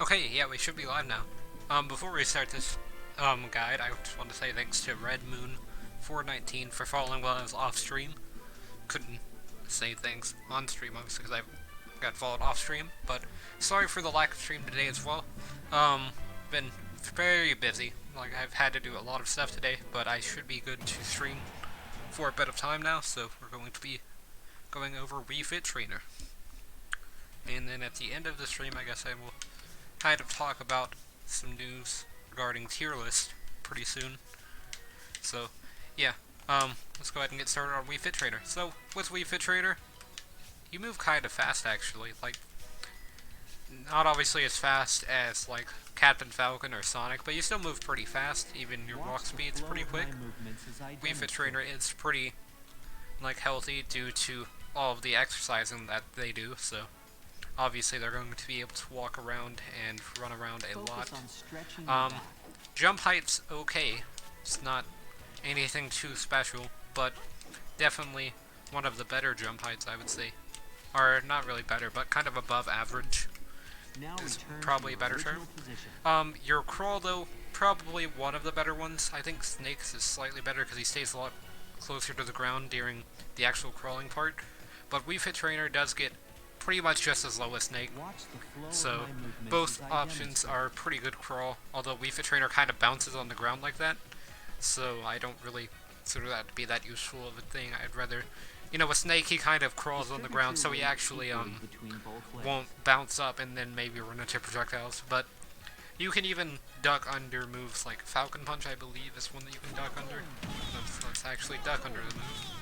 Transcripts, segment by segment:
Okay, yeah, we should be live now. Before we start this, guide, I just want to say thanks to Red Moon 419 for following while I was off stream. Couldn't say thanks on stream, obviously, because I got followed off stream, but sorry for the lack of stream today as well. Been very busy. Like, I've had to do a lot of stuff today, but I should be good to stream for a bit of time now, so we're going to be going over Wii Fit Trainer. And then at the end of the stream, I guess I will kind of talk about some news regarding tier list pretty soon. So, yeah, let's go ahead and get started on Wii Fit Trainer. So, with Wii Fit Trainer, you move kind of fast, actually. Like, not obviously as fast as, like, Captain Falcon or Sonic, but you still move pretty fast. Even your walk speed's pretty quick. Wii Fit Trainer is pretty, like, healthy due to all of the exercising that they do, so obviously they're going to be able to walk around and run around a lot. Jump height's okay. It's not anything too special, but definitely one of the better jump heights, I would say. Or not really better, but kind of above average is probably a better term. Your crawl, though, probably one of the better ones. I think Snake's is slightly better because he stays a lot closer to the ground during the actual crawling part. But Wii Fit Trainer does get pretty much just as low as Snake, so both options are pretty good crawl, although Wii Fit Trainer kind of bounces on the ground like that, so I don't really consider that to be that useful of a thing. I'd rather, you know, with Snake he kind of crawls on the ground, so he actually won't bounce up and then maybe run into projectiles, but you can even duck under moves like Falcon Punch, I believe, is one that you can duck under. Let's actually duck under the move.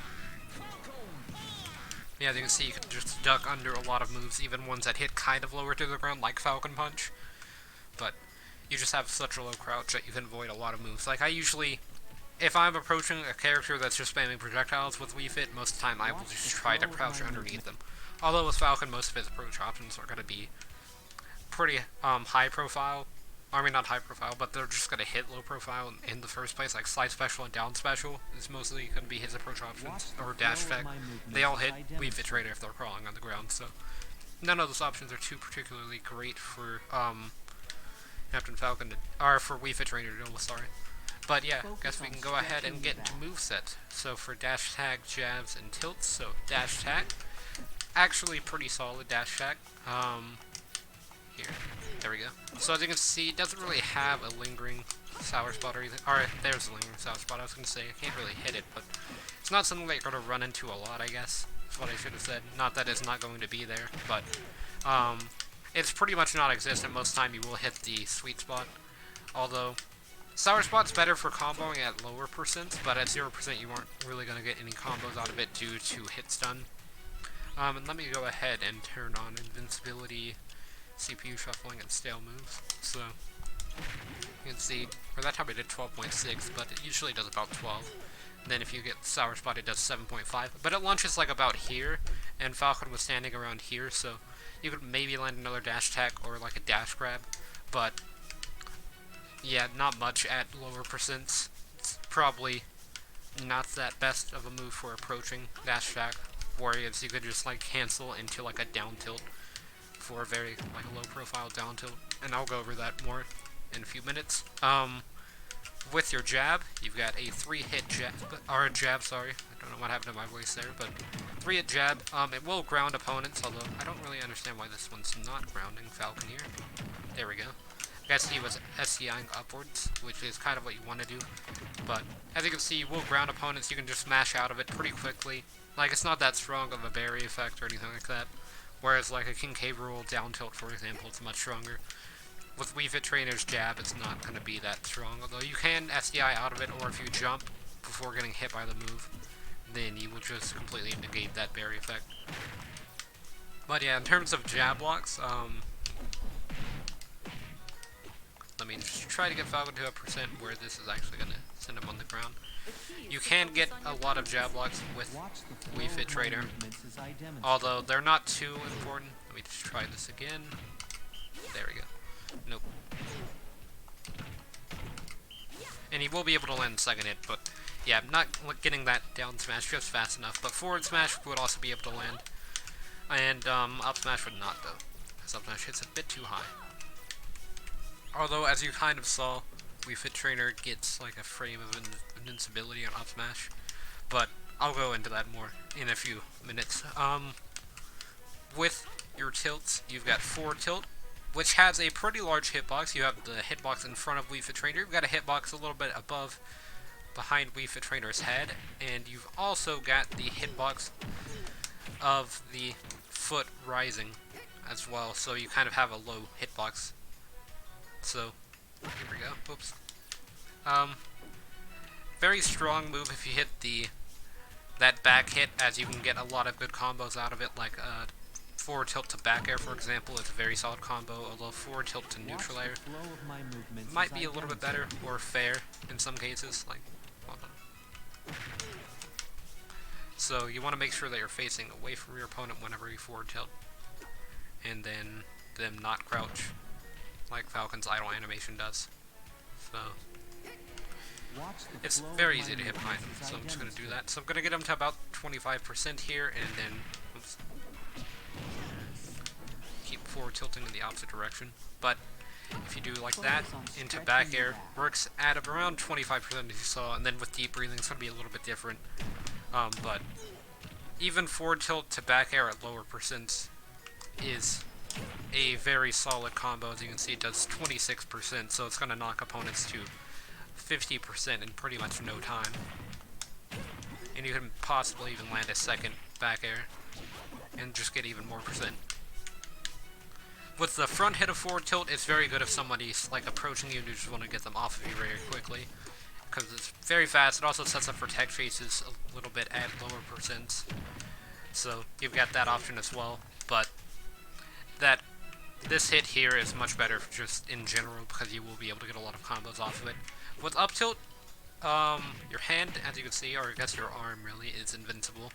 Yeah, as you can see, you can just duck under a lot of moves, even ones that hit kind of lower to the ground, like Falcon Punch. But you just have such a low crouch that you can avoid a lot of moves. Like, I usually, if I'm approaching a character that's just spamming projectiles with Wii Fit, most of the time I will just try to crouch underneath them. Although with Falcon, most of his approach options are going to be pretty high profile. I mean, not high profile, but they're just going to hit low profile in the first place, like slide special and down special is mostly going to be his approach options, or dash attack. They all hit Wii Fit Trainer if they're crawling on the ground, so none of those options are too particularly great for Captain Falcon, or for Wii Fit Trainer to deal with, sorry. But yeah, guess we can go ahead and get into moveset. So for dash attack, jabs, and tilts, so dash attack, actually pretty solid dash attack. Here. There we go. So as you can see, it doesn't really have a lingering sour spot or anything. Alright, there's a lingering sour spot. I was going to say, I can't really hit it, but it's not something that you're going to run into a lot, I guess. That's what I should have said. Not that it's not going to be there, but it's pretty much non-existent. Most of the time you will hit the sweet spot. Although, sour spot's better for comboing at lower percents, but at 0% you aren't really going to get any combos out of it due to hit stun. And let me go ahead and turn on invincibility, CPU shuffling, and stale moves. So you can see for that time I did 12.6, but it usually does about 12. And then if you get sour spot, it does 7.5. But it launches like about here, and Falcon was standing around here, so you could maybe land another dash attack or like a dash grab. But yeah, not much at lower percents. It's probably not that best of a move for approaching dash attack, whereas you could just like cancel into like a down tilt for a very like low profile down tilt, and I'll go over that more in a few minutes. With your jab, you've got a 3-hit jab, or a jab, sorry, I don't know what happened to my voice there, but 3-hit jab, it will ground opponents, although I don't really understand why this one's not grounding Falcon here. There we go. I guess he was SCIing upwards, which is kind of what you want to do, but as you can see, you will ground opponents. You can just smash out of it pretty quickly. Like, it's not that strong of a berry effect or anything like that. Whereas, like, a King K. Rool down tilt, for example, it's much stronger. With Wii Fit Trainer's jab, it's not going to be that strong. Although you can SDI out of it, or if you jump before getting hit by the move, then you will just completely negate that berry effect. But yeah, in terms of jab blocks, let me just try to get Falcon to a percent where this is actually going to send him on the ground. You can get a lot of jab blocks with Wii Fit Trainer, although they're not too important. Let me just try this again. There we go. Nope. And he will be able to land second hit, but yeah, I'm not getting that down smash just fast enough, but forward smash would also be able to land. And up smash would not, though, because up smash hits a bit too high. Although, as you kind of saw, Wii Fit Trainer gets like a frame of invincibility on up smash, but I'll go into that more in a few minutes. With your tilts, you've got forward tilt, which has a pretty large hitbox. You have the hitbox in front of Wii Fit Trainer. You've got a hitbox a little bit above, behind Wii Fit Trainer's head, and you've also got the hitbox of the foot rising as well. So you kind of have a low hitbox. So here we go. Whoops. Very strong move if you hit that back hit, as you can get a lot of good combos out of it, like forward tilt to back air, for example, is a very solid combo, although forward tilt to neutral air might be a little bit better, or fair in some cases. Like, hold on. So you want to make sure that you're facing away from your opponent whenever you forward tilt, and then them not crouch, like Falcon's idle animation does. So it's very easy to hit behind him, so I'm just going to do that. So I'm going to get him to about 25% here, and then oops, keep forward tilting in the opposite direction. But if you do like that, into back air, works at around 25% as you saw, and then with deep breathing it's going to be a little bit different. But even forward tilt to back air at lower percents is a very solid combo. As you can see, it does 26%, so it's going to knock opponents to 50% in pretty much no time. And you can possibly even land a second back air and just get even more percent. With the front hit of forward tilt, it's very good if somebody's like approaching you and you just want to get them off of you very quickly, because it's very fast. It also sets up for tech chases a little bit at lower percents, so you've got that option as well. But this hit here is much better just in general, because you will be able to get a lot of combos off of it. With up tilt, your hand, as you can see, or I guess your arm really, is invincible.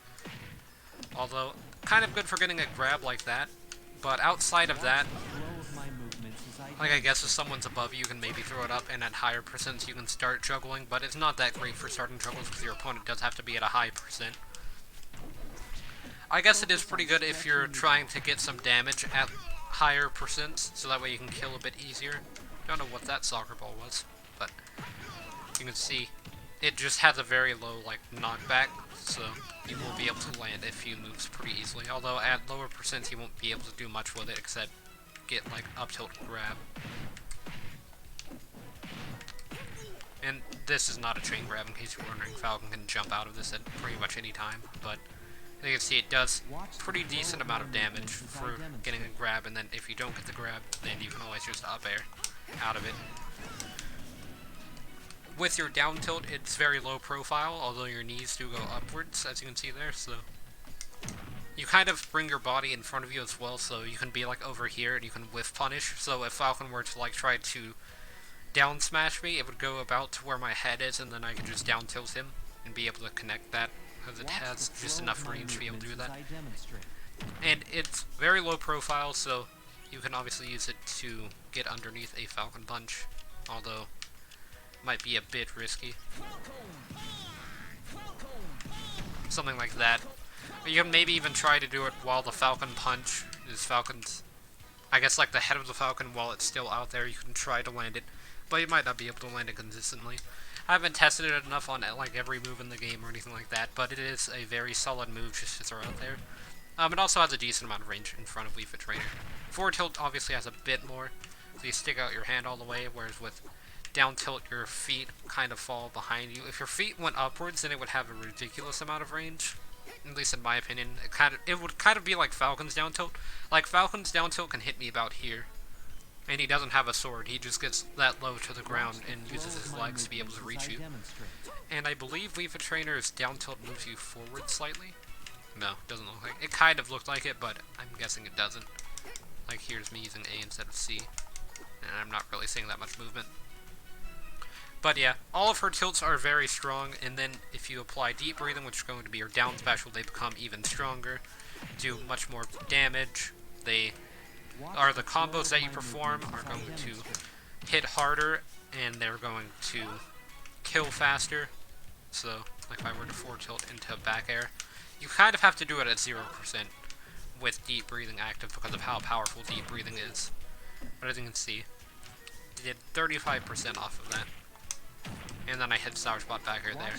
Although, kind of good for getting a grab like that. But outside of that, like I guess if someone's above you, you can maybe throw it up, and at higher percents you can start juggling, but it's not that great for starting juggles because your opponent does have to be at a high percent. I guess it is pretty good if you're trying to get some damage at higher percents, so that way you can kill a bit easier. Don't know what that soccer ball was, but you can see it just has a very low like knockback, so you will be able to land a few moves pretty easily. Although at lower percents you won't be able to do much with it except get like up tilt grab. And this is not a chain grab, in case you're wondering. Falcon can jump out of this at pretty much any time, but as you can see, it does pretty decent amount of damage for getting a grab, and then if you don't get the grab, then you can always just up air out of it. With your down tilt, it's very low profile, although your knees do go upwards, as you can see there, so you kind of bring your body in front of you as well, so you can be like over here and you can whiff punish. So if Falcon were to like try to down smash me, it would go about to where my head is, and then I could just down tilt him and be able to connect that, because it has just enough range to be able to do that. And it's very low profile, so you can obviously use it to get underneath a Falcon punch, although might be a bit risky. Something like that. Or you can maybe even try to do it while the Falcon punch is Falcon's, I guess like the head of the Falcon while it's still out there. You can try to land it, but you might not be able to land it consistently. I haven't tested it enough on like every move in the game or anything like that, but it is a very solid move just to throw out there. It also has a decent amount of range in front of Wii Fit Trainer. Forward tilt obviously has a bit more, so you stick out your hand all the way, whereas with down tilt, your feet kind of fall behind you. If your feet went upwards, then it would have a ridiculous amount of range. At least in my opinion, it would kind of be like Falcon's down tilt. Like Falcon's down tilt can hit me about here, and he doesn't have a sword. He just gets that low to the ground and uses his legs to be able to reach you. And I believe Wii Fit Trainer's down tilt moves you forward slightly. No, it doesn't look like it. It kind of looked like it, but I'm guessing it doesn't. Like here's me using A instead of C, and I'm not really seeing that much movement. But yeah, all of her tilts are very strong, and then if you apply deep breathing, which is going to be your down special, they become even stronger, do much more damage. The combos that you perform are going to hit harder, and they're going to kill faster. So, like if I were to forward tilt into back air, you kind of have to do it at 0% with deep breathing active because of how powerful deep breathing is. But as you can see, did 35% off of that. And then I hit Sour Spot back here there.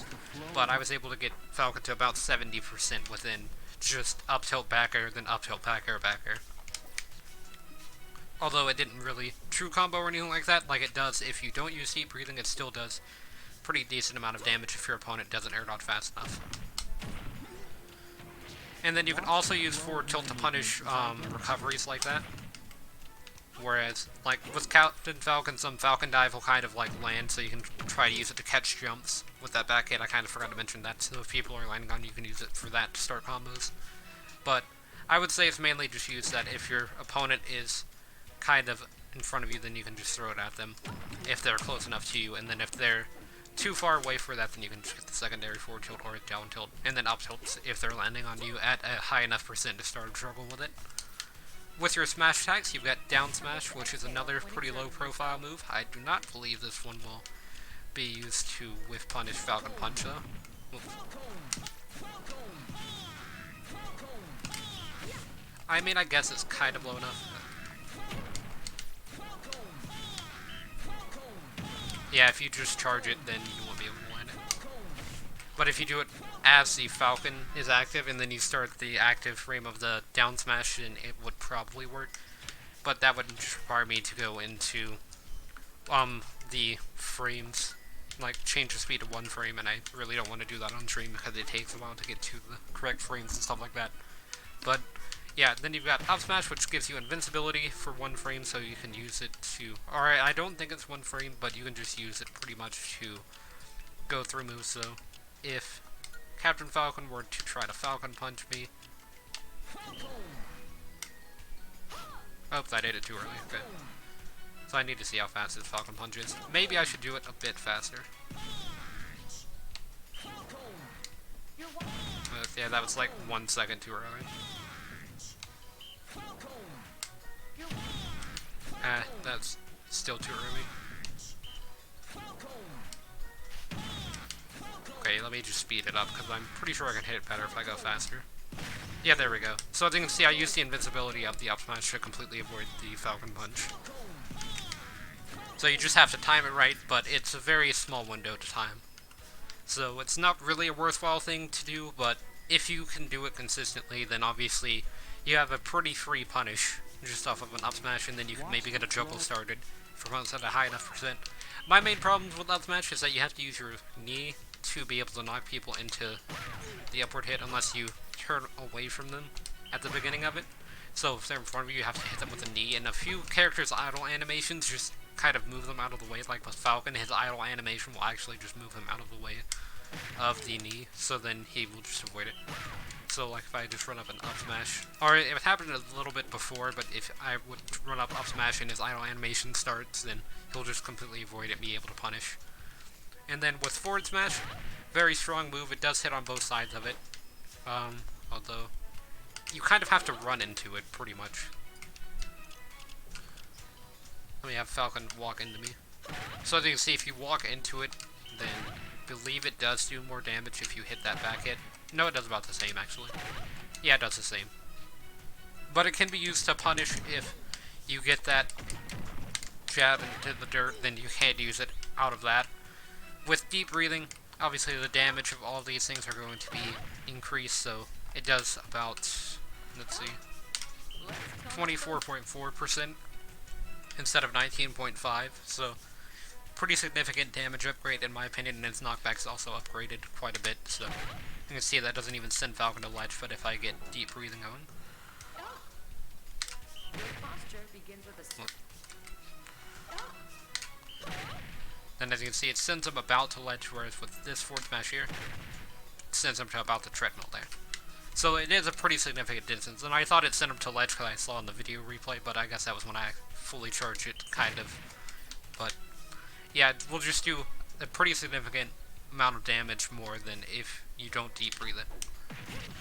But I was able to get Falcon to about 70% within just up tilt back air, then up tilt back air, back air. Although it didn't really true combo or anything like that, like it does if you don't use Deep Breathing, it still does pretty decent amount of damage if your opponent doesn't air dodge fast enough. And then you can also use forward tilt to punish recoveries like that. Whereas, like, with Captain Falcon, some Falcon Dive will kind of, like, land, so you can try to use it to catch jumps. With that back hit, I kind of forgot to mention that, so if people are landing on you, can use it for that to start combos. But I would say it's mainly just use that if your opponent is kind of in front of you, then you can just throw it at them, if they're close enough to you, and then if they're too far away for that, then you can just get the secondary forward tilt or a down tilt, and then up tilt if they're landing on you at a high enough percent to start struggle with it. With your smash attacks, you've got down smash, which is another pretty low profile move. I do not believe this one will be used to whiff punish Falcon Punch though. I mean, I guess it's kind of low enough. Yeah, if you just charge it, then you won't be able to land it. But if you do it as the Falcon is active, and then you start the active frame of the down smash, then it would probably work. But that would require me to go into the frames, like change the speed to 1 frame, and I really don't want to do that on stream because it takes a while to get to the correct frames and stuff like that. But yeah, then you've got up smash, which gives you invincibility for 1 frame, so you can use it to, alright, I don't think it's 1 frame, but you can just use it pretty much to go through moves. So if Captain Falcon were to try to Falcon Punch me, oops, I did it too early, okay. So I need to see how fast this Falcon Punch is. Maybe I should do it a bit faster. Yeah, that was like 1 second too early. That's still too early. Okay, let me just speed it up, because I'm pretty sure I can hit it better if I go faster. Yeah, there we go. So as you can see, I used the invincibility of the up smash to completely avoid the Falcon Punch. So you just have to time it right, but it's a very small window to time. So it's not really a worthwhile thing to do, but if you can do it consistently, then obviously you have a pretty free punish just off of an up smash, and then you can maybe get a juggle started for once at a high enough percent. My main problems with up smash is that you have to use your knee to be able to knock people into the upward hit unless you turn away from them at the beginning of it. So if they're in front of you, you have to hit them with a knee, and a few characters' idle animations just kind of move them out of the way. Like with Falcon, his idle animation will actually just move him out of the way of the knee, so then he will just avoid it. So like if I just run up an up smash, or it happened a little bit before, but if I would run up smash and his idle animation starts, then he'll just completely avoid it and be able to punish. And then with forward smash, very strong move. It does hit on both sides of it, although you kind of have to run into it pretty much. Let me have Falcon walk into me. So as you can see, if you walk into it, then I believe it does do more damage if you hit that back hit. No, it does about the same, actually. Yeah, it does the same. But it can be used to punish if you get that jab into the dirt, then you can't use it out of that. With deep breathing, obviously the damage of all these things are going to be increased, so it does about, let's see, 24.4% instead of 19.5, so pretty significant damage upgrade in my opinion, and its knockback is also upgraded quite a bit, so you can see that doesn't even send Falcon to ledge, but if I get deep breathing going. Then as you can see, it sends him about to ledge, whereas with this forward smash here, it sends him to about the treadmill there. So it is a pretty significant distance, and I thought it sent him to ledge because I saw in the video replay, but I guess that was when I fully charged it, kind of. But yeah, we'll just do a pretty significant amount of damage more than if you don't deep breathe it.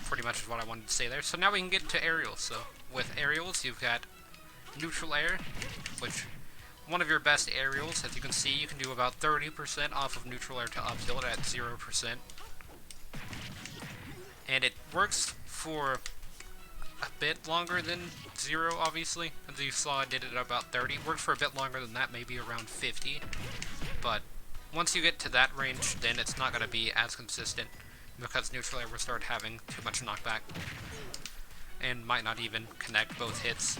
Pretty much is what I wanted to say there. So now we can get to aerials. So with aerials, you've got neutral air, which one of your best aerials. As you can see, you can do about 30% off of neutral air to up tilt at 0%. And it works for a bit longer than 0, obviously. As you saw, I did it at about 30. Worked for a bit longer than that, maybe around 50. But once you get to that range, then it's not going to be as consistent, because neutral air will start having too much knockback, and might not even connect both hits.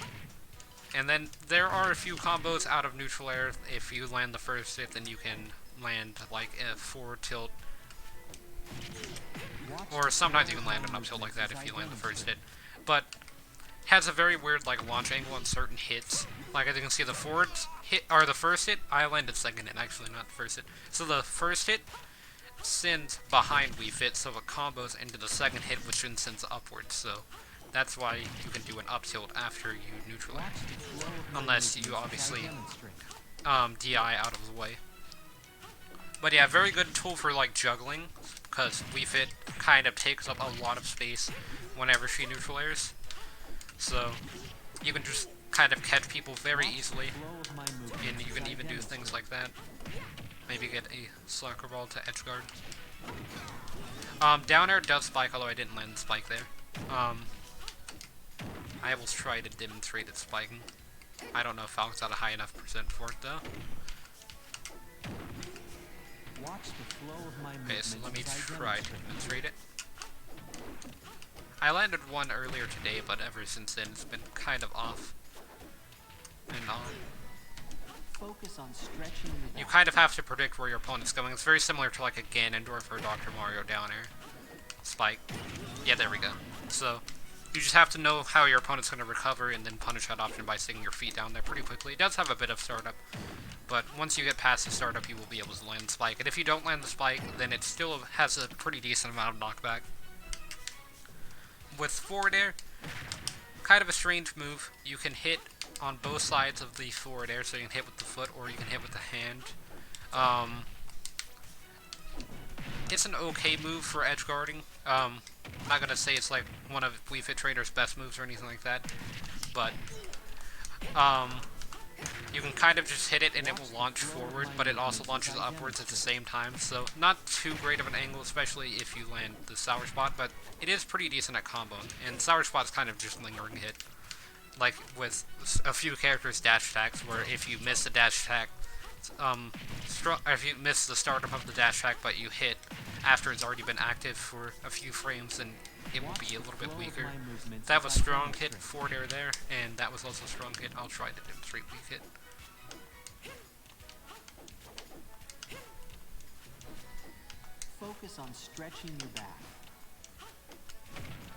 And then there are a few combos out of neutral air. If you land the first hit, then you can land like a forward tilt, or sometimes you can land an up tilt like that if you land the first hit. But has a very weird like launch angle on certain hits. Like as you can see, the forward hit or the first hit, I landed second hit, actually not the first hit. So the first hit sends behind Wii Fit, so it combos into the second hit, which then sends upwards. So that's why you can do an up tilt after you neutralize, unless you obviously DI out of the way. But yeah, very good tool for like juggling, because Wii Fit kind of takes up a lot of space whenever she neutral airs. So you can just kind of catch people very easily, and you can even do things like that. Maybe get a soccer ball to edge guard. Down air does spike, although I didn't land the spike there. I will try to demonstrate its spiking. I don't know if Falcon's got a high enough percent for it though. Okay, so let me try to demonstrate it. I landed one earlier today, but ever since then it's been kind of off and on. Focus on stretching you kind of have to predict where your opponent's going. It's very similar to like a Ganondorf or Dr. Mario down air spike. Yeah, there we go. So you just have to know how your opponent's going to recover and then punish that option by sticking your feet down there pretty quickly. It does have a bit of startup, but once you get past the startup, you will be able to land the spike. And if you don't land the spike, then it still has a pretty decent amount of knockback. With forward air, kind of a strange move. You can hit on both sides of the forward air, so you can hit with the foot or you can hit with the hand. It's an okay move for edge guarding. I'm not gonna say it's like one of Wii Fit Trainer's best moves or anything like that, but you can kind of just hit it and it will launch forward, but it also launches upwards at the same time, so not too great of an angle, especially if you land the Sour Spot, but it is pretty decent at comboing, and Sour Spot's kind of just lingering hit. Like with a few characters' dash attacks, where if you miss the dash attack, if you miss the startup of the dash attack, but you hit after it's already been active for a few frames, then it will be a little bit weaker. That was strong hit, forward air there, and that was also strong hit. I'll try to demonstrate weak hit. Focus on stretching your back.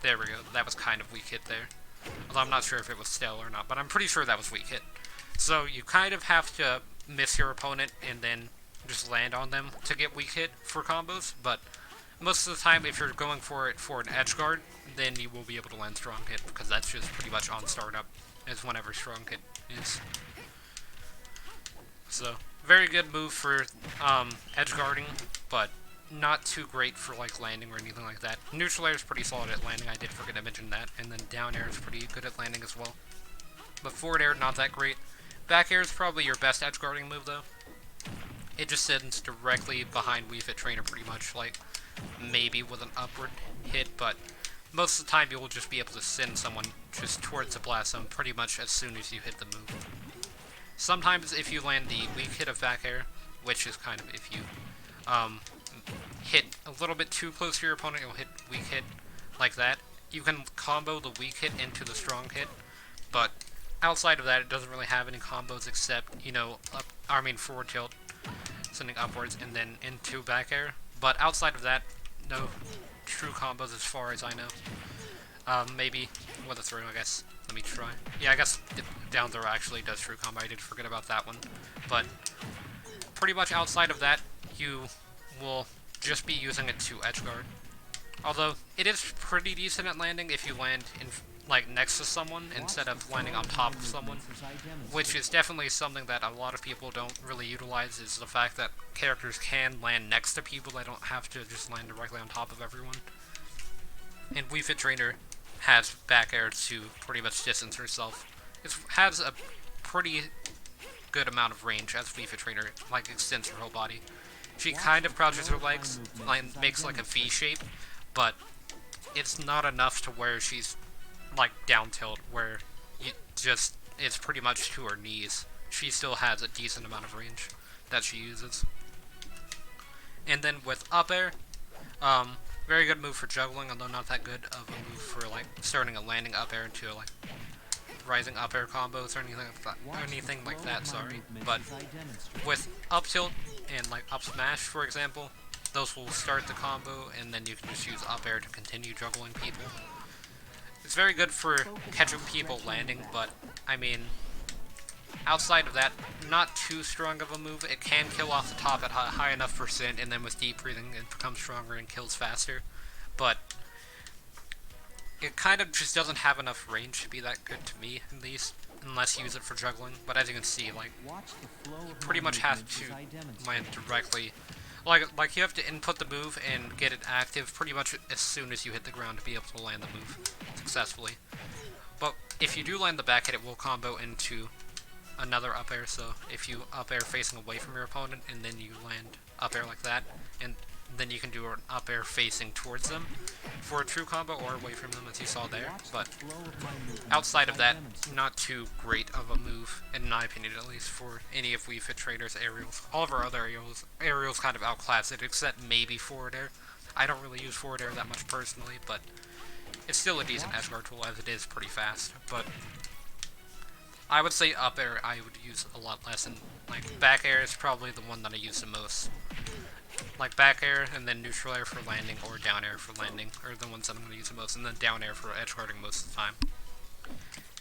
There we go. That was kind of weak hit there. Although I'm not sure if it was stale or not, but I'm pretty sure that was weak hit. So you kind of have to miss your opponent and then just land on them to get weak hit for combos, but most of the time if you're going for it for an edge guard, then you will be able to land strong hit, because that's just pretty much on startup as whenever strong hit is. So, very good move for edge guarding, but not too great for like landing or anything like that. Neutral air is pretty solid at landing, I did forget to mention that, and then down air is pretty good at landing as well. But forward air, not that great. Back air is probably your best edge guarding move though. It just sends directly behind Wii Fit Trainer pretty much, like maybe with an upward hit, but most of the time you will just be able to send someone just towards the blast zone pretty much as soon as you hit the move. Sometimes if you land the weak hit of back air, which is kind of if you hit a little bit too close to your opponent, you'll hit weak hit like that. You can combo the weak hit into the strong hit, but outside of that, it doesn't really have any combos except, you know, forward tilt, sending upwards, and then into back air. But outside of that, no true combos as far as I know. Maybe with a throw, I guess. Let me try. Yeah, I guess down throw actually does true combo. I did forget about that one. But pretty much outside of that, you will just be using it to edge guard. Although, it is pretty decent at landing if you land in like next to someone instead of landing on top of someone, which is definitely something that a lot of people don't really utilize, is the fact that characters can land next to people. They don't have to just land directly on top of everyone. And Wii Fit Trainer has back air to pretty much distance herself. It has a pretty good amount of range as Wii Fit Trainer, like extends her whole body. She kind of crouches her legs, like, makes like a V shape, but it's not enough to where she's like down tilt, where you just it's pretty much to her knees. She still has a decent amount of range that she uses. And then with up air, very good move for juggling, although not that good of a move for like starting a landing up air into like rising up air combos or anything like that. Sorry, but with up tilt and like up smash, for example, those will start the combo, and then you can just use up air to continue juggling people. It's very good for catching people landing, but I mean, outside of that, not too strong of a move. It can kill off the top at high enough %, and then with deep breathing, it becomes stronger and kills faster. But it kind of just doesn't have enough range to be that good to me, at least, unless you use it for juggling. But as you can see, like, you pretty much have to land directly. Like you have to input the move and get it active pretty much as soon as you hit the ground to be able to land the move successfully. But if you do land the back hit, it will combo into another up air. So if you up air facing away from your opponent and then you land up air like that, and then you can do an up air facing towards them for a true combo, or away from them as you saw there. But outside of that, not too great of a move, in my opinion at least, for any of Wii Fit Trader's aerials. All of our other aerials kind of outclass it, except maybe forward air. I don't really use forward air that much personally, but it's still a decent edge guard tool as it is pretty fast. But I would say up air I would use a lot less, and like back air is probably the one that I use the most. Like back air and then neutral air for landing, or down air for landing, are the ones that I'm going to use the most, and then down air for edge guarding most of the time.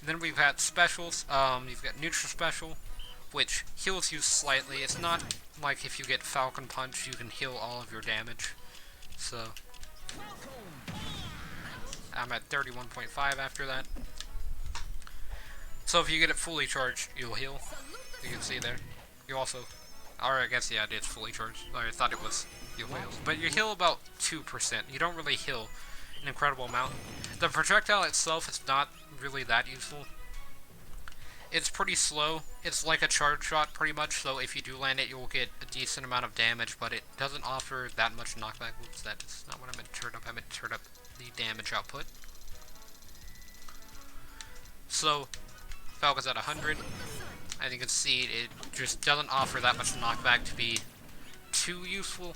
And then we've got specials. You've got neutral special, which heals you slightly. It's not like if you get Falcon Punch, you can heal all of your damage. So I'm at 31.5 after that. So if you get it fully charged, you'll heal. You can see there. You also, or I guess yeah, it's fully charged. I thought it was you'll heal, but you heal about 2%. You don't really heal an incredible amount. The projectile itself is not really that useful. It's pretty slow. It's like a charge shot pretty much, so if you do land it, you'll get a decent amount of damage, but it doesn't offer that much knockback. Oops, that is not what I meant to turn up. I meant to turn up the damage output. So Falcon's at 100. As you can see, it just doesn't offer that much knockback to be too useful,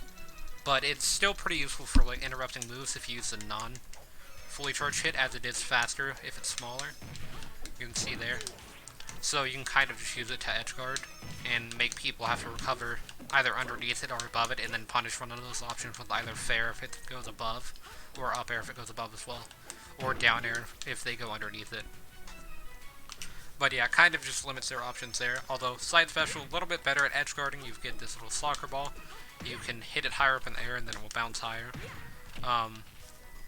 but it's still pretty useful for like interrupting moves if you use a non-fully charged hit, as it is faster if it's smaller. You can see there. So you can kind of just use it to edge guard and make people have to recover either underneath it or above it, and then punish one of those options with either fair if it goes above, or up air if it goes above as well, or down air if they go underneath it. But yeah, kind of just limits their options there. Although side special, a little bit better at edge guarding. You get this little soccer ball. You can hit it higher up in the air and then it will bounce higher.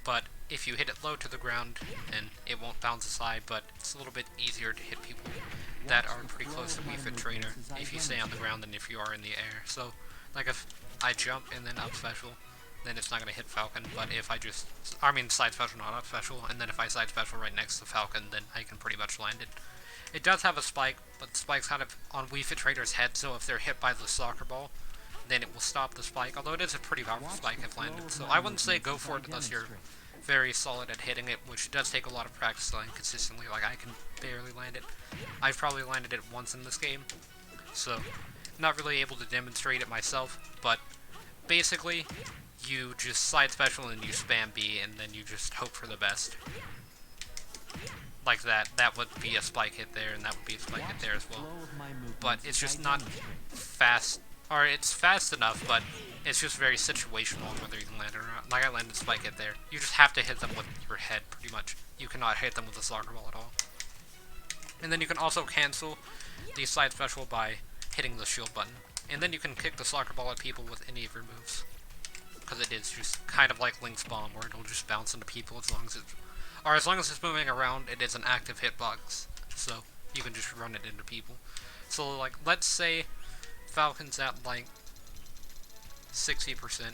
But if you hit it low to the ground, then it won't bounce as high. But it's a little bit easier to hit people that are pretty close to Wii Fit Trainer if you stay on the ground than if you are in the air. So, like if I jump and then up special, then it's not going to hit Falcon. But if I just, I mean side special, not up special, and then if I side special right next to Falcon, then I can pretty much land it. It does have a spike, but the spike's kind of on Wii Fit Trader's head, so if they're hit by the soccer ball, then it will stop the spike, although it is a pretty powerful spike if landed. So I wouldn't say go for it unless you're very solid at hitting it, which does take a lot of practice landing consistently. Like, I can barely land it. I've probably landed it once in this game, so not really able to demonstrate it myself, but basically, you just side special and you spam B, and then you just hope for the best. Like that would be a spike hit there, and that would be a spike hit there as well. But it's just not fast, or it's fast enough, but it's just very situational on whether you can land it or not. Like I landed a spike hit there. You just have to hit them with your head, pretty much. You cannot hit them with a soccer ball at all. And then you can also cancel the side special by hitting the shield button. And then you can kick the soccer ball at people with any of your moves. Because it is just kind of like Link's Bomb, where it'll just bounce into people as long as it's moving around. It is an active hitbox, so you can just run it into people. So like, let's say Falcon's at like 60%,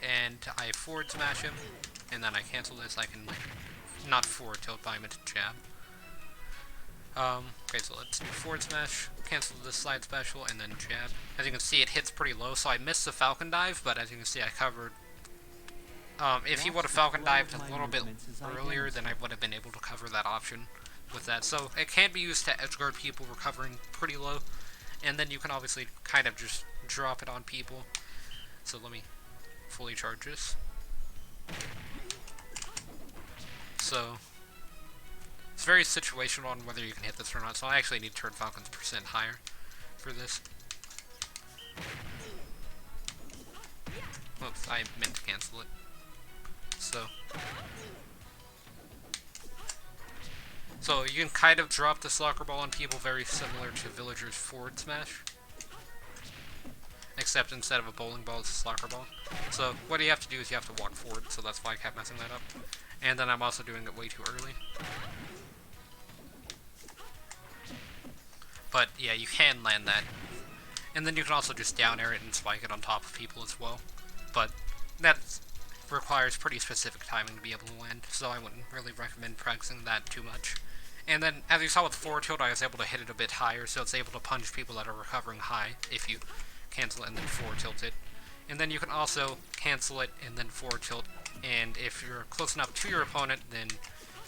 and I forward smash him, and then I cancel this. I can like not forward tilt, but I meant to jab. Okay, so let's do forward smash, cancel this side special, and then jab. As you can see, it hits pretty low, so I missed the Falcon dive, but as you can see, I covered If he would have Falcon dived a little bit earlier, then I would have been able to cover that option with that. So it can be used to edgeguard people recovering pretty low, and then you can obviously kind of just drop it on people. So let me fully charge this. So it's very situational on whether you can hit this or not. So I actually need to turn Falcon's percent higher for this. Oops, I meant to cancel it. So you can kind of drop the soccer ball on people very similar to Villager's forward smash. Except instead of a bowling ball, it's a soccer ball. So what you have to do is you have to walk forward, so that's why I kept messing that up. And then I'm also doing it way too early. But yeah, you can land that. And then you can also just down air it and spike it on top of people as well. But that requires pretty specific timing to be able to land, so I wouldn't really recommend practicing that too much. And then, as you saw with forward tilt, I was able to hit it a bit higher, so it's able to punch people that are recovering high if you cancel it and then forward tilt it. And then you can also cancel it and then forward tilt, and if you're close enough to your opponent, then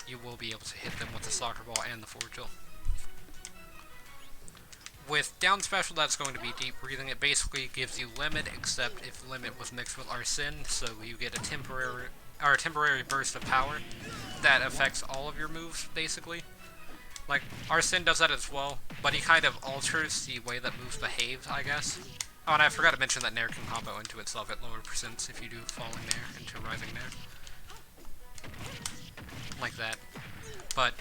you will be able to hit them with the soccer ball and the forward tilt. With down special, that's going to be deep breathing. It basically gives you limit, except if limit was mixed with Arsene, so you get a temporary burst of power that affects all of your moves, basically. Like, Arsene does that as well, but he kind of alters the way that moves behave, I guess. Oh, and I forgot to mention that Nair can combo into itself at lower percents if you do falling Nair into rising Nair. Like that. But,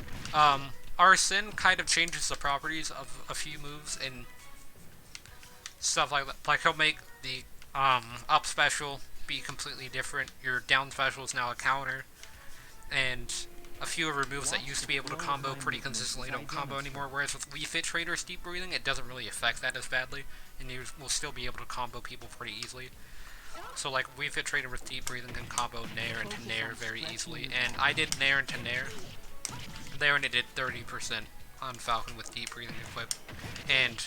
Arsene kind of changes the properties of a few moves and stuff like that. Like, he'll make the, up special be completely different. Your down special is now a counter, and a few of your moves that used to be able to combo pretty consistently don't combo anymore, whereas with Wii Fit Trader's deep breathing, it doesn't really affect that as badly, and you will still be able to combo people pretty easily. So like, Wii Fit Trader with deep breathing can combo Nair into Nair very easily, and I did Nair into Nair there, and it did 30% on Falcon with deep breathing equipped, and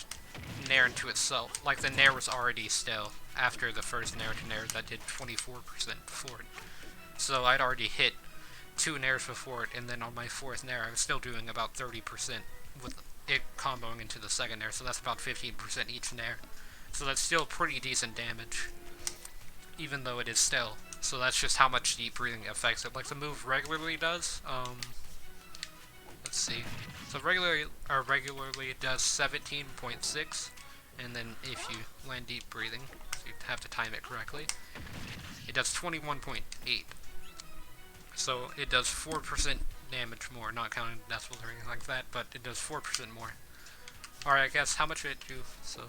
Nair into itself, like the Nair was already stale after the first Nair to Nair that did 24% before it. So I'd already hit 2 Nairs before it, and then on my 4th Nair I was still doing about 30% with it comboing into the second Nair, so that's about 15% each Nair. So that's still pretty decent damage, even though it is stale. So that's just how much deep breathing affects it. Like the move regularly does, let's see. So regularly it does 17.6, and then if you land deep breathing, so you have to time it correctly, it does 21.8. So it does 4% damage more, not counting decibels or anything like that, but it does 4% more. Alright, I guess how much did it do? So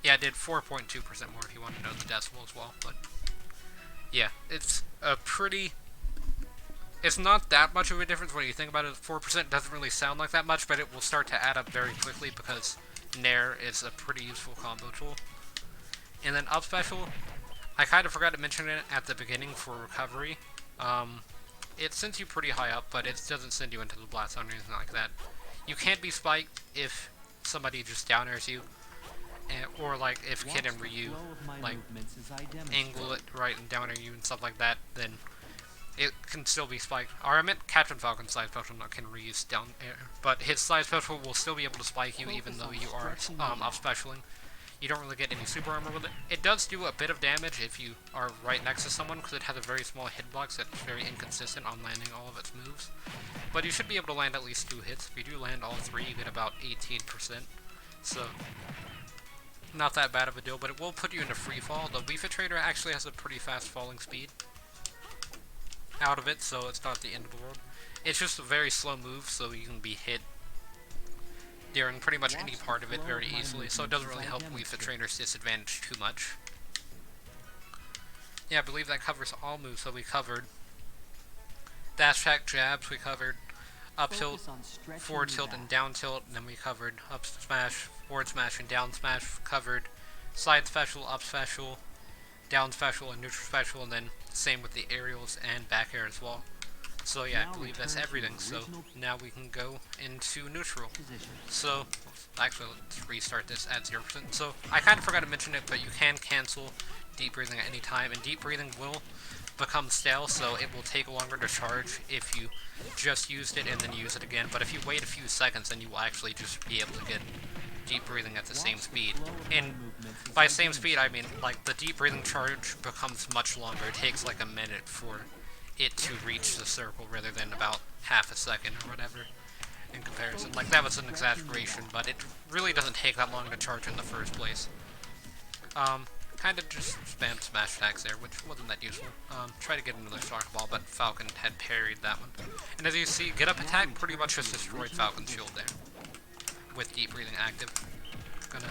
yeah, it did 4.2% more if you want to know the decibel as well, but yeah, it's a pretty... It's not that much of a difference when you think about it. 4% doesn't really sound like that much, but it will start to add up very quickly because Nair is a pretty useful combo tool. And then up special, I kind of forgot to mention it at the beginning for recovery. It sends you pretty high up, but it doesn't send you into the blast zone or anything like that. You can't be spiked if somebody just down airs you, or like if Kid and Ryu like angle it right and down air you and stuff like that, then it can still be spiked. Or I meant Captain Falcon's side special, not Ken Ryu's down air. But his side special will still be able to spike you even though you are up specialing. You don't really get any super armor with it. It does do a bit of damage if you are right next to someone, because it has a very small hitbox that's very inconsistent on landing all of its moves. But you should be able to land at least 2 hits. If you do land all 3, you get about 18%. So, not that bad of a deal, but it will put you into free fall. The Wii Fit Trader actually has a pretty fast falling speed out of it, so it's not the end of the world. It's just a very slow move, so you can be hit during pretty much any part of it very easily, so it doesn't really help Wii Fit Trader's disadvantage too much. Yeah, I believe that covers all moves, so we covered dash attack, jabs, we covered up tilt, forward tilt, and down tilt, and then we covered up smash, forward smash, and down smash, covered side special, up special, down special, and neutral special, and then same with the aerials and back air as well. So yeah, I believe that's everything, so now we can go into neutral. So, actually, let's restart this at 0%. So, I kind of forgot to mention it, but you can cancel deep breathing at any time, and deep breathing will become stale, so it will take longer to charge if you just used it and then use it again. But if you wait a few seconds, then you will actually just be able to get deep breathing at the same speed. And by same speed, I mean, like, the deep breathing charge becomes much longer. It takes like a minute for it to reach the circle rather than about half a second or whatever in comparison. Like, that was an exaggeration, but it really doesn't take that long to charge in the first place. Kind of just spam smash attacks there, which wasn't that useful. Try to get another soccer ball, but Falcon had parried that one. And as you see, get up attack pretty much just destroyed Falcon's shield there, with deep breathing active. Gonna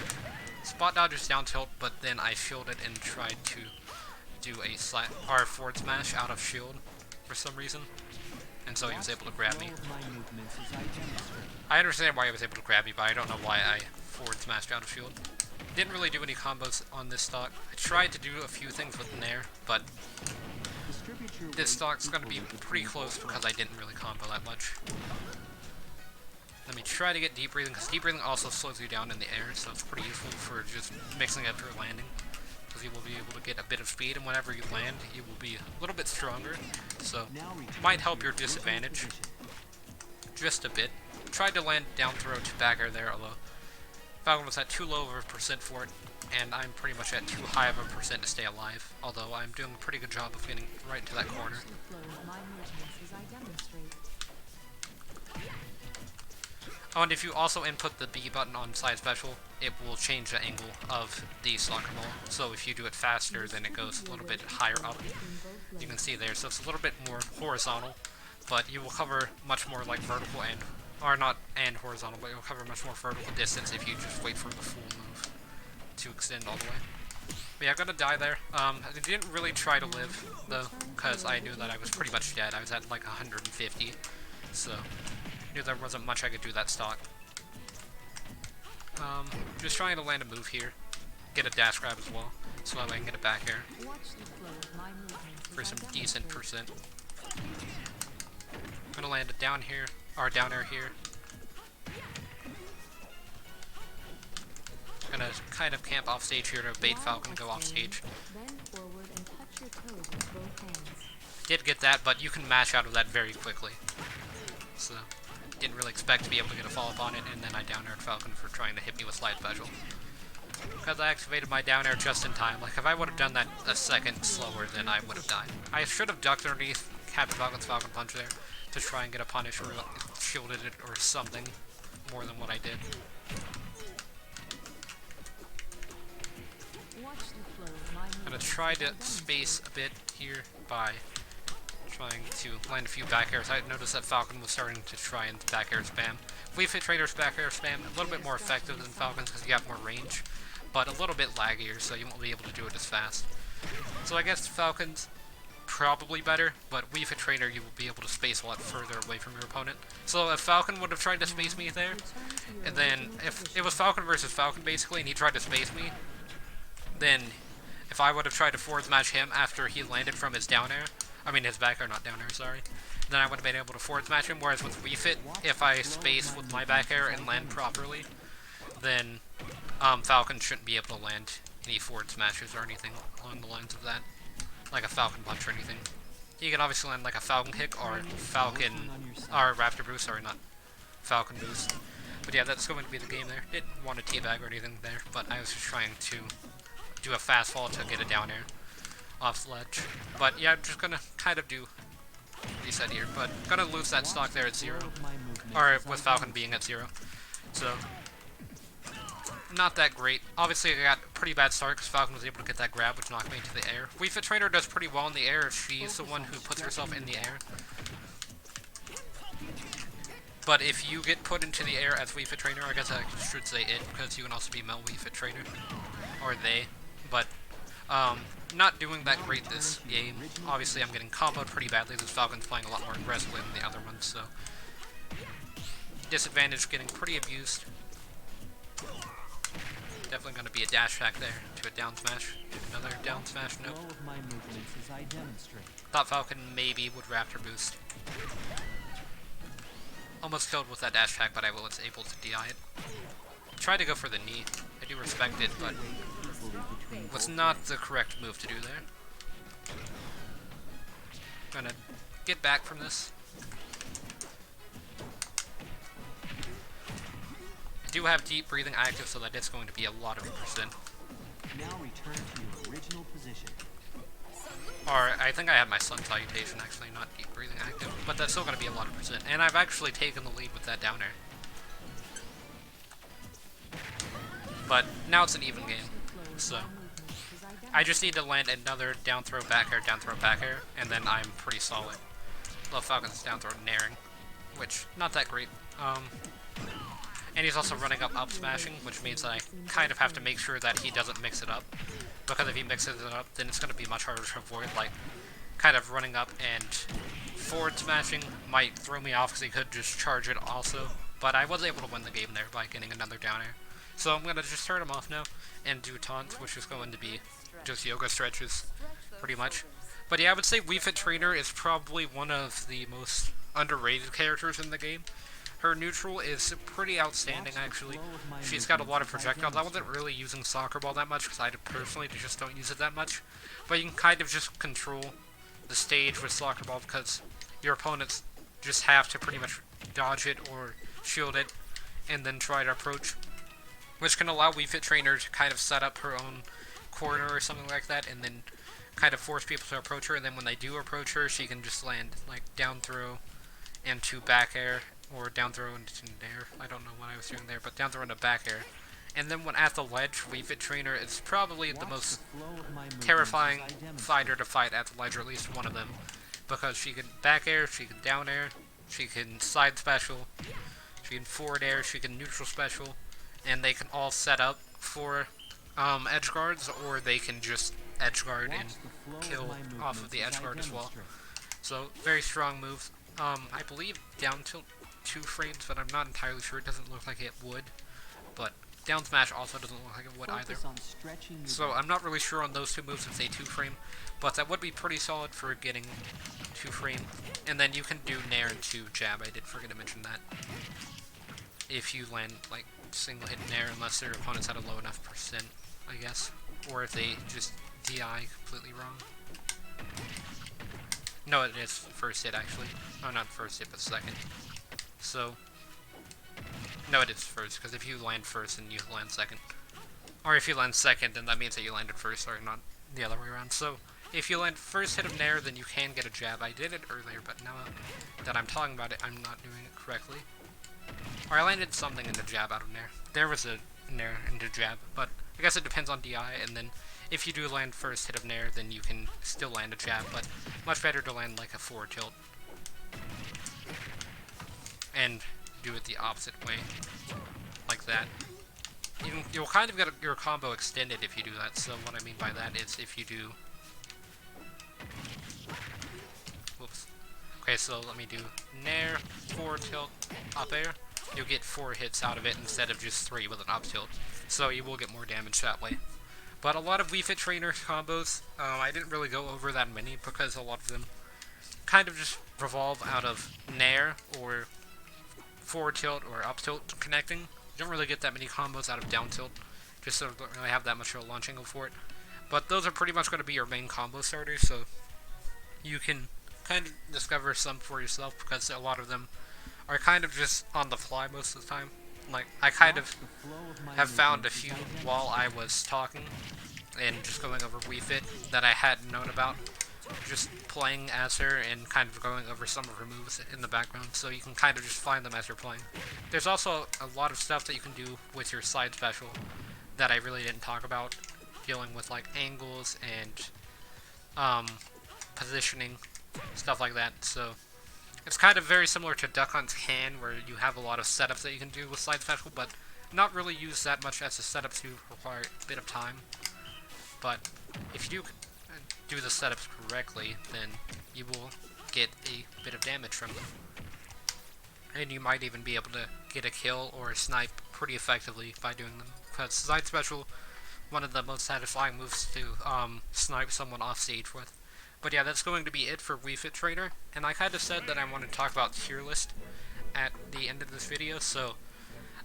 spot dodge his down tilt, but then I shielded and tried to do a forward smash out of shield for some reason, and so he was able to grab me. I understand why he was able to grab me, but I don't know why I forward smashed out of shield. Didn't really do any combos on this stock. I tried to do a few things with Nair, but this stock's going to be pretty close because I didn't really combo that much. Let me try to get deep breathing, because deep breathing also slows you down in the air, so it's pretty useful for just mixing after landing, because you will be able to get a bit of speed, and whenever you land, you will be a little bit stronger, so might help your disadvantage just a bit. Tried to land down throw to back air there, although Falcon was at too low of a percent for it, and I'm pretty much at too high of a percent to stay alive, although I'm doing a pretty good job of getting right into that corner. Oh, and if you also input the B button on side special, it will change the angle of the soccer ball. So if you do it faster, then it goes a little bit higher up. You can see there, so it's a little bit more horizontal, but you will cover much more like vertical and, or not and horizontal, but you'll cover much more vertical distance if you just wait for the full move to extend all the way. But yeah, I'm gonna die there. I didn't really try to live, though, because I knew that I was pretty much dead. I was at like 150, so knew there wasn't much I could do that stock. Just trying to land a move here. Get a dash grab as well, so that way I can get it back here for some decent percent. I'm gonna land it down here, or down air here. Gonna kind of camp off stage here to bait Falcon and go off stage. Did get that, but you can mash out of that very quickly. So didn't really expect to be able to get a follow-up on it, and then I down-aired Falcon for trying to hit me with slide special. Because I activated my down air just in time. Like, if I would have done that a second slower, then I would have died. I should have ducked underneath Captain Falcon's Falcon Punch there to try and get a punish or shielded it or something more than what I did. I'm gonna try to space a bit here by trying to land a few back airs. I noticed that Falcon was starting to try and back air spam. Wii Fit Trainer's back air spam, a little bit more effective than Falcon's because you have more range, but a little bit laggier, so you won't be able to do it as fast. So I guess Falcon's probably better, but Wii Fit Trainer you will be able to space a lot further away from your opponent. So if Falcon would have tried to space me there, and then if it was Falcon versus Falcon basically, and he tried to space me, then if I would have tried to forward smash him after he landed from his down air, I mean his back air, not down air, sorry, then I would have been able to forward smash him, whereas with Wii Fit, if I space with my back air and land properly, then Falcon shouldn't be able to land any forward smashes or anything along the lines of that, like a Falcon Punch or anything. He can obviously land like a Falcon Kick or Falcon, or Raptor Boost, sorry, not Falcon Boost. But yeah, that's going to be the game there. Didn't want to teabag or anything there, but I was just trying to do a fast fall to get a down air off the ledge. But yeah, I'm just gonna kind of do reset here, but gonna lose that stock there at 0, or with Falcon being at 0. So not that great. Obviously I got a pretty bad start because Falcon was able to get that grab, which knocked me into the air. Wii Fit Trainer does pretty well in the air if she's the one who puts herself in the air. But if you get put into the air as Wii Fit Trainer, I guess I should say it, because you can also be Mel Wii Fit Trainer, or they. But not doing that great this game. Obviously I'm getting comboed pretty badly. This Falcon's playing a lot more aggressively than the other ones, so disadvantage getting pretty abused. Definitely going to be a dash attack there to a down smash. Another down smash, nope. Thought Falcon maybe would Raptor Boost. Almost killed with that dash attack, but I was able to DI it. Tried to go for the knee. I do respect it, but was not the correct move to do there. gonna get back from this. I do have deep breathing active, so that it's going to be a lot of percent. Now return to your original position. Or, I think I had my sun salutation actually, not deep breathing active, but that's still going to be a lot of percent. And I've actually taken the lead with that down air. But now it's an even game, so I just need to land another down throw back air, and then I'm pretty solid. Love Falcon's down throw naring, which, not that great. And he's also running up smashing, which means that I kind of have to make sure that he doesn't mix it up. Because if he mixes it up, then it's going to be much harder to avoid, like, kind of running up and forward smashing might throw me off because he could just charge it also. But I was able to win the game there by getting another down air. So I'm going to just turn him off now and do taunt, which is going to be just yoga stretches, pretty much. But yeah, I would say Wii Fit Trainer is probably one of the most underrated characters in the game. Her neutral is pretty outstanding, actually. She's got a lot of projectiles. I wasn't really using Soccer Ball that much, because I personally just don't use it that much. But you can kind of just control the stage with Soccer Ball, because your opponents just have to pretty much dodge it or shield it, and then try to approach. Which can allow Wii Fit Trainer to kind of set up her own corner or something like that, and then kind of force people to approach her, and then when they do approach her, she can just land, like, down throw into back air, or down throw into air. I don't know what I was doing there, but down throw into back air. And then when at the ledge, Wii Fit Trainer is probably the most terrifying fighter to fight at the ledge, or at least one of them. Because she can back air, she can down air, she can side special, she can forward air, she can neutral special, and they can all set up for edge guards, or they can just edge guard and kill off of the edge guard as well. So, very strong moves. I believe down tilt 2 frames, but I'm not entirely sure. It doesn't look like it would. But down smash also doesn't look like it would either. So I'm not really sure on those 2 moves if they 2 frame, but that would be pretty solid for getting 2 frame. And then you can do nair into jab. I did forget to mention that. If you land like single hit nair, unless their opponents had a low enough percent, I guess, or if they just DI completely wrong. No, it is first hit actually. Oh, not first hit, but second. So, no, it is first, because if you land first, then you land second. Or if you land second, then that means that you landed first, or not the other way around. So, if you land first hit of nair, then you can get a jab. I did it earlier, but now that I'm talking about it, I'm not doing it correctly. Or I landed something into jab out of nair. There was a nair into jab, but I guess it depends on DI, and then if you do land first hit of nair, then you can still land a jab, but much better to land like a forward tilt. And do it the opposite way, like that. You'll kind of get your combo extended if you do that, so what I mean by that is if you do... Whoops. Okay, so let me do nair, forward tilt, up air. You'll get 4 hits out of it instead of just 3 with an up tilt, so you will get more damage that way. But a lot of Wii Fit Trainer combos, I didn't really go over that many because a lot of them kind of just revolve out of nair or forward tilt or up tilt connecting. You don't really get that many combos out of down tilt, just so you don't really have that much of a launch angle for it. But those are pretty much going to be your main combo starters, so you can kind of discover some for yourself because a lot of them are kind of just on the fly most of the time. Like, I kind of have found a few while I was talking and just going over Wii Fit that I hadn't known about. Just playing as her and kind of going over some of her moves in the background, so you can kind of just find them as you're playing. There's also a lot of stuff that you can do with your side special that I really didn't talk about, dealing with like angles and positioning, stuff like that. So it's kind of very similar to Duck Hunt's Hand, where you have a lot of setups that you can do with side special, but not really use that much as the setups do require a bit of time. But if you do the setups correctly, then you will get a bit of damage from them. And you might even be able to get a kill or a snipe pretty effectively by doing them. Because side special, one of the most satisfying moves to snipe someone off stage with. But yeah, that's going to be it for Wii Fit Trainer. And I kind of said that I wanted to talk about tier list at the end of this video, so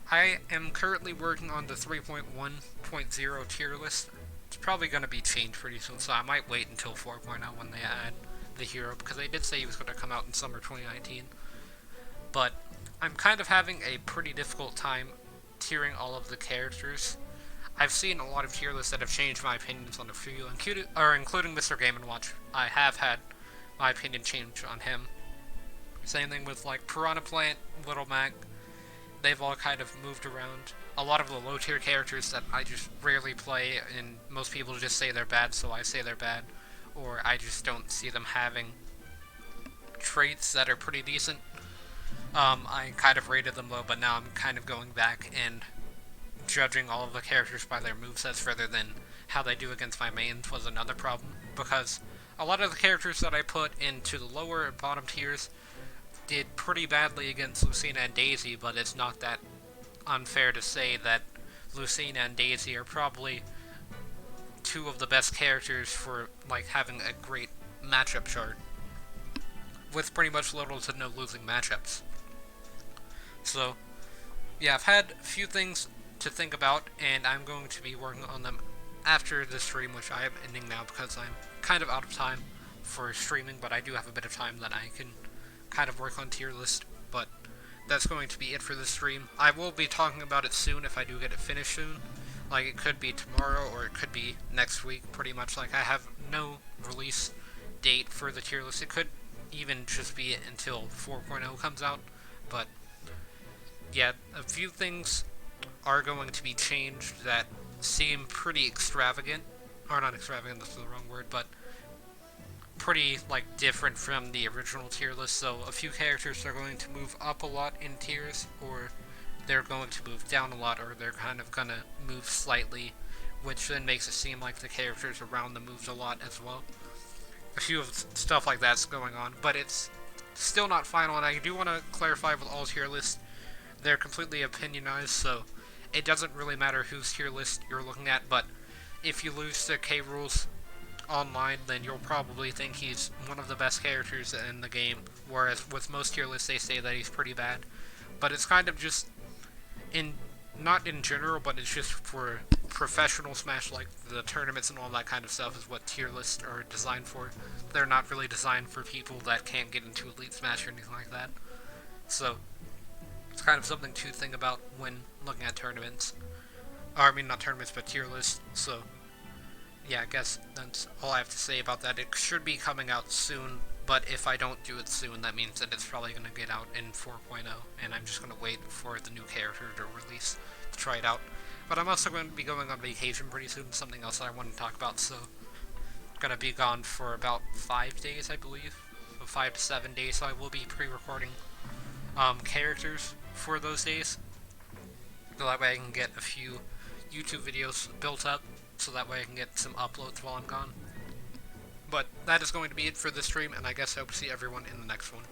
I am currently working on the 3.1.0 tier list. It's probably going to be changed pretty soon, so I might wait until 4.0 when they add the hero, because they did say he was going to come out in summer 2019. But I'm kind of having a pretty difficult time tiering all of the characters. I've seen a lot of tier lists that have changed my opinions on a few, including Mr. Game & Watch. I have had my opinion change on him. Same thing with like Piranha Plant, Little Mac. They've all kind of moved around. A lot of the low tier characters that I just rarely play, and most people just say they're bad, so I say they're bad. Or I just don't see them having traits that are pretty decent. I kind of rated them low, but now I'm kind of going back and judging all of the characters by their movesets rather than how they do against my mains was another problem, because a lot of the characters that I put into the lower and bottom tiers did pretty badly against Lucina and Daisy, but it's not that unfair to say that Lucina and Daisy are probably two of the best characters for like having a great matchup chart with pretty much little to no losing matchups. So yeah, I've had a few things to think about, and I'm going to be working on them after the stream, which I am ending now because I'm kind of out of time for streaming, but I do have a bit of time that I can kind of work on tier list. But that's going to be it for this stream. I will be talking about it soon if I do get it finished soon. Like, it could be tomorrow or it could be next week, pretty much. Like, I have no release date for the tier list. It could even just be until 4.0 comes out, but yeah, a few things are going to be changed that seem pretty extravagant, or not extravagant, that's the wrong word, but pretty, like, different from the original tier list. So a few characters are going to move up a lot in tiers, or they're going to move down a lot, or they're kind of gonna move slightly, which then makes it seem like the characters around them moved a lot as well. A few of stuff like that's going on, but it's still not final, and I do want to clarify with all tier lists, they're completely opinionized, so it doesn't really matter whose tier list you're looking at, but if you lose to K-Rules online, then you'll probably think he's one of the best characters in the game, whereas with most tier lists they say that he's pretty bad. But it's kind of just, not in general, but it's just for professional Smash, like the tournaments and all that kind of stuff is what tier lists are designed for. They're not really designed for people that can't get into Elite Smash or anything like that. So it's kind of something to think about when looking at tournaments. Or, I mean, not tournaments, but tier lists. So yeah, I guess that's all I have to say about that. It should be coming out soon, but if I don't do it soon, that means that it's probably going to get out in 4.0, and I'm just going to wait for the new character to release to try it out. But I'm also going to be going on vacation pretty soon, something else that I want to talk about, so I'm going to be gone for about 5 days, I believe. 5 to 7 days, so I will be pre-recording characters for those days. So that way I can get a few YouTube videos built up, so that way I can get some uploads while I'm gone. But that is going to be it for this stream, and I guess I hope to see everyone in the next one.